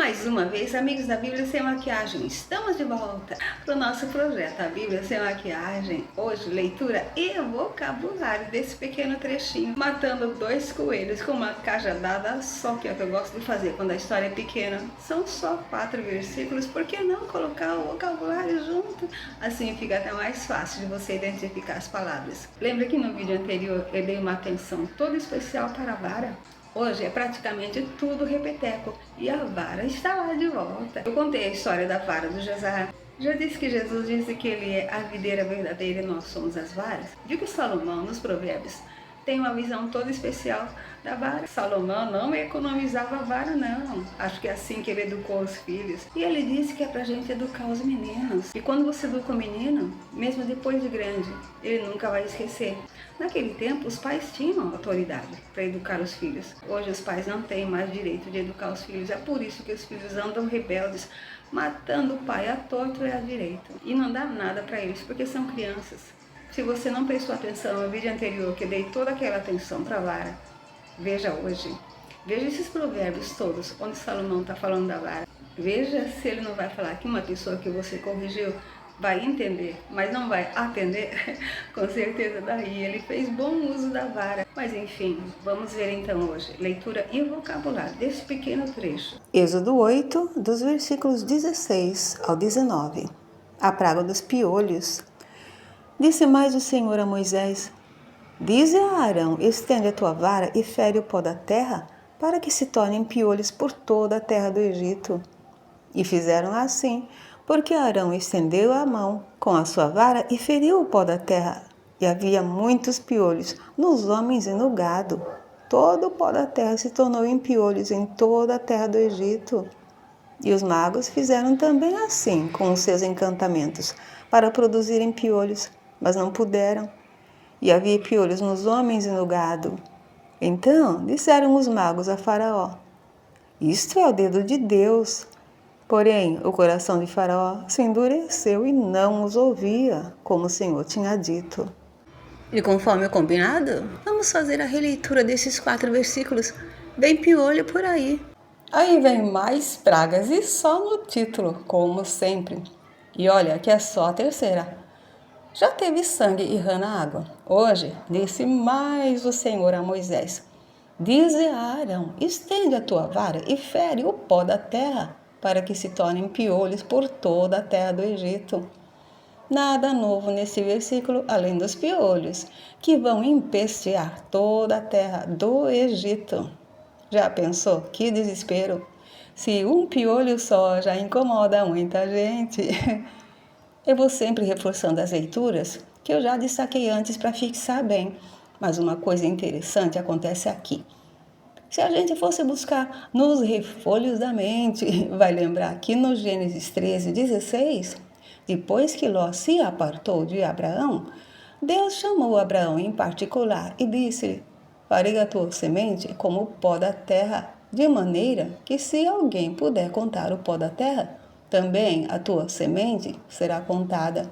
Mais uma vez, amigos da Bíblia Sem Maquiagem, estamos de volta para o nosso projeto, a Bíblia Sem Maquiagem. Hoje, leitura e vocabulário desse pequeno trechinho, matando 2 coelhos com uma cajadada só, que é o que eu gosto de fazer quando a história é pequena. São só 4 versículos, por que não colocar o vocabulário junto? Assim fica até mais fácil de você identificar as palavras. Lembra que no vídeo anterior eu dei uma atenção toda especial para a vara? Hoje é praticamente tudo repeteco e a vara está lá de volta. Eu contei a história da vara do Jezar. Já disse que Jesus disse que ele é a videira verdadeira e nós somos as varas? Viu que Salomão, nos provérbios, tem uma visão toda especial da vara. Salomão não economizava a vara, não. Acho que é assim que ele educou os filhos. E ele disse que é pra gente educar os meninos. E quando você educa o menino, mesmo depois de grande, ele nunca vai esquecer. Naquele tempo, os pais tinham autoridade para educar os filhos. Hoje, os pais não têm mais direito de educar os filhos. É por isso que os filhos andam rebeldes, matando o pai à torto e à direita. E não dá nada para eles, porque são crianças. Se você não prestou atenção no vídeo anterior, que eu dei toda aquela atenção para a vara, veja hoje. Veja esses provérbios todos, onde Salomão está falando da vara. Veja se ele não vai falar que uma pessoa que você corrigiu vai entender, mas não vai atender. Com certeza daí ele fez bom uso da vara. Mas enfim, vamos ver então hoje leitura e vocabulário desse pequeno trecho. Êxodo 8, dos versículos 16 ao 19. A praga dos piolhos. Disse mais o Senhor a Moisés: Dize a Arão: estende a tua vara e fere o pó da terra, para que se tornem piolhos por toda a terra do Egito. E fizeram assim, porque Arão estendeu a mão com a sua vara e feriu o pó da terra, e havia muitos piolhos nos homens e no gado. Todo o pó da terra se tornou em piolhos em toda a terra do Egito. E os magos fizeram também assim com os seus encantamentos, para produzirem piolhos, mas não puderam. E havia piolhos nos homens e no gado. Então disseram os magos a Faraó: Isto é o dedo de Deus. Porém, o coração de Faraó se endureceu e não os ouvia, como o Senhor tinha dito. E conforme o combinado, vamos fazer a releitura desses 4 versículos. Vem piolho por aí. Aí vem mais pragas e só no título, como sempre. E olha que é só a terceira. Já teve sangue e rã na água. Hoje, disse mais o Senhor a Moisés: Dize a Arão: estende a tua vara e fere o pó da terra, para que se tornem piolhos por toda a terra do Egito. Nada novo nesse versículo, além dos piolhos, que vão empestear toda a terra do Egito. Já pensou? Que desespero! Se um piolho só já incomoda muita gente. Eu vou sempre reforçando as leituras que eu já destaquei antes para fixar bem. Mas uma coisa interessante acontece aqui. Se a gente fosse buscar nos refolhos da mente, vai lembrar que no Gênesis 13:16, depois que Ló se apartou de Abraão, Deus chamou Abraão em particular e disse-lhe: Farei a tua semente como o pó da terra, de maneira que se alguém puder contar o pó da terra, também a tua semente será contada.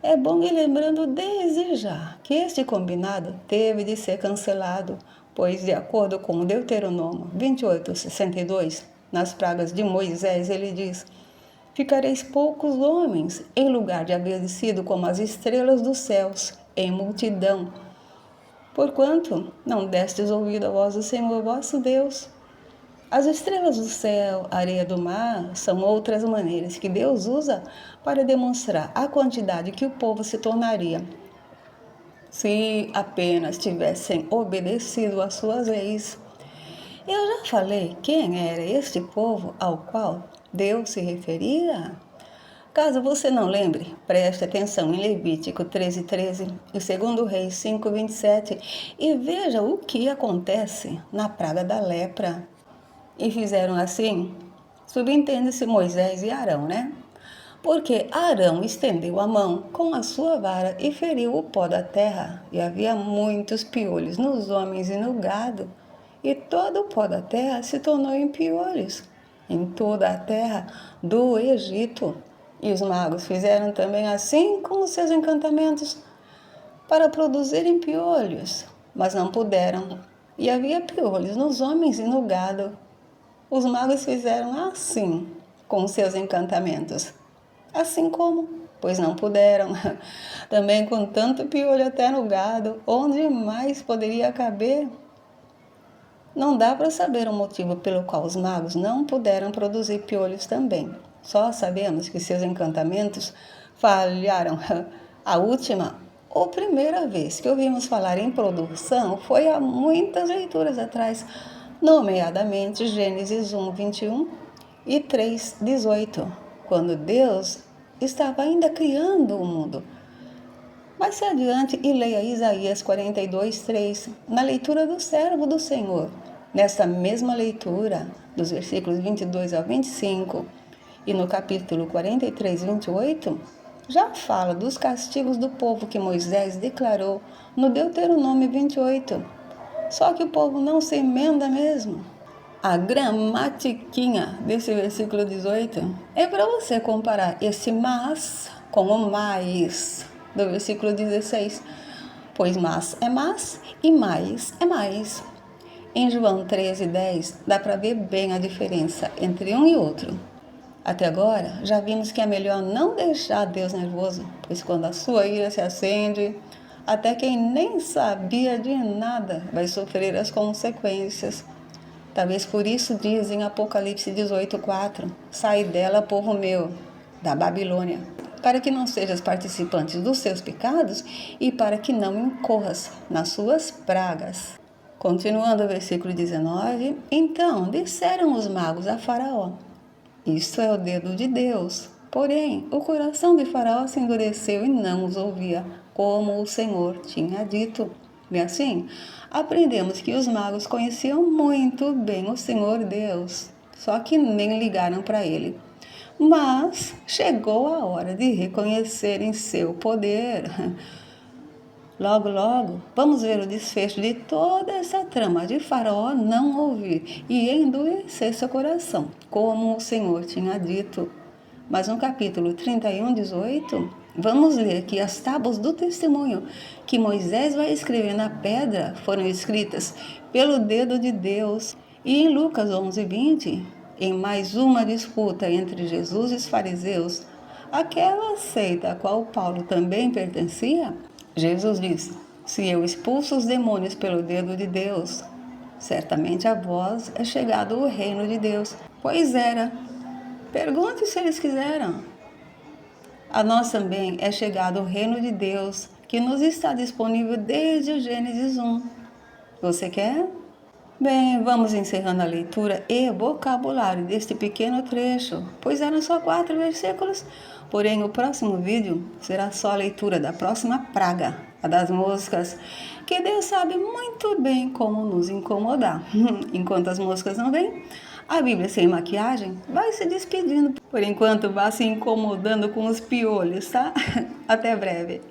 É bom ir lembrando desde já que este combinado teve de ser cancelado, pois, de acordo com Deuteronômio 28:62, nas pragas de Moisés, ele diz: Ficareis poucos homens, em lugar de haver sido como as estrelas dos céus, em multidão, porquanto não destes ouvido à voz do Senhor vosso Deus. As estrelas do céu, a areia do mar, são outras maneiras que Deus usa para demonstrar a quantidade que o povo se tornaria se apenas tivessem obedecido às suas leis. Eu já falei quem era este povo ao qual Deus se referia? Caso você não lembre, preste atenção em Levítico 13:13 e 2 Reis 5:27 e veja o que acontece na praga da lepra. E fizeram assim, subentende-se Moisés e Arão, né? Porque Arão estendeu a mão com a sua vara e feriu o pó da terra, e havia muitos piolhos nos homens e no gado, e todo o pó da terra se tornou em piolhos, em toda a terra do Egito. E os magos fizeram também assim com os seus encantamentos, para produzirem piolhos, mas não puderam, e havia piolhos nos homens e no gado. os magos fizeram assim com seus encantamentos. Assim como, pois não puderam, também com tanto piolho até no gado, onde mais poderia caber? Não dá para saber o motivo pelo qual os magos não puderam produzir piolhos também. Só sabemos que seus encantamentos falharam. A última ou primeira vez que ouvimos falar em produção foi há muitas leituras atrás, nomeadamente Gênesis 1, 21 e 3, 18, quando Deus estava ainda criando o mundo. Mais se adiante e leia Isaías 42, 3, na leitura do servo do Senhor. Nesta mesma leitura, dos versículos 22 ao 25, e no capítulo 43, 28, já fala dos castigos do povo que Moisés declarou no Deuteronômio 28. Só que o povo não se emenda mesmo. A gramatiquinha desse versículo 18 é para você comparar esse mas com o mais do versículo 16, pois mas é mas e mais é mais. Em João 13:10 dá para ver bem a diferença entre um e outro. Até agora, já vimos que é melhor não deixar Deus nervoso, pois quando a sua ira se acende, até quem nem sabia de nada vai sofrer as consequências. Talvez por isso diz em Apocalipse 18:4, sai dela, povo meu, da Babilônia, para que não sejas participante dos seus pecados e para que não incorras nas suas pragas. Continuando o versículo 19, então disseram os magos a Faraó, isto é o dedo de Deus. Porém, o coração de Faraó se endureceu e não os ouvia, como o Senhor tinha dito. E assim, aprendemos que os magos conheciam muito bem o Senhor Deus, só que nem ligaram para ele. Mas chegou a hora de reconhecerem seu poder. Logo, logo, vamos ver o desfecho de toda essa trama de Faraó não ouvir e endurecer seu coração, como o Senhor tinha dito. Mas no capítulo 31, 18, vamos ler que as tábuas do testemunho que Moisés vai escrever na pedra foram escritas pelo dedo de Deus. E em Lucas 11, 20, em mais uma disputa entre Jesus e os fariseus, aquela seita a qual Paulo também pertencia, Jesus diz, se eu expulso os demônios pelo dedo de Deus, certamente a vós é chegado o reino de Deus. Pois era. Pergunte se eles quiseram. A nós também é chegado o reino de Deus, que nos está disponível desde o Gênesis 1. Você quer? Bem, vamos encerrando a leitura e vocabulário deste pequeno trecho, pois eram só 4 versículos. Porém, o próximo vídeo será só a leitura da próxima praga, a das moscas, que Deus sabe muito bem como nos incomodar. Enquanto as moscas não vêm, a Bíblia sem maquiagem vai se despedindo. Por enquanto, vá se incomodando com os piolhos, tá? Até breve.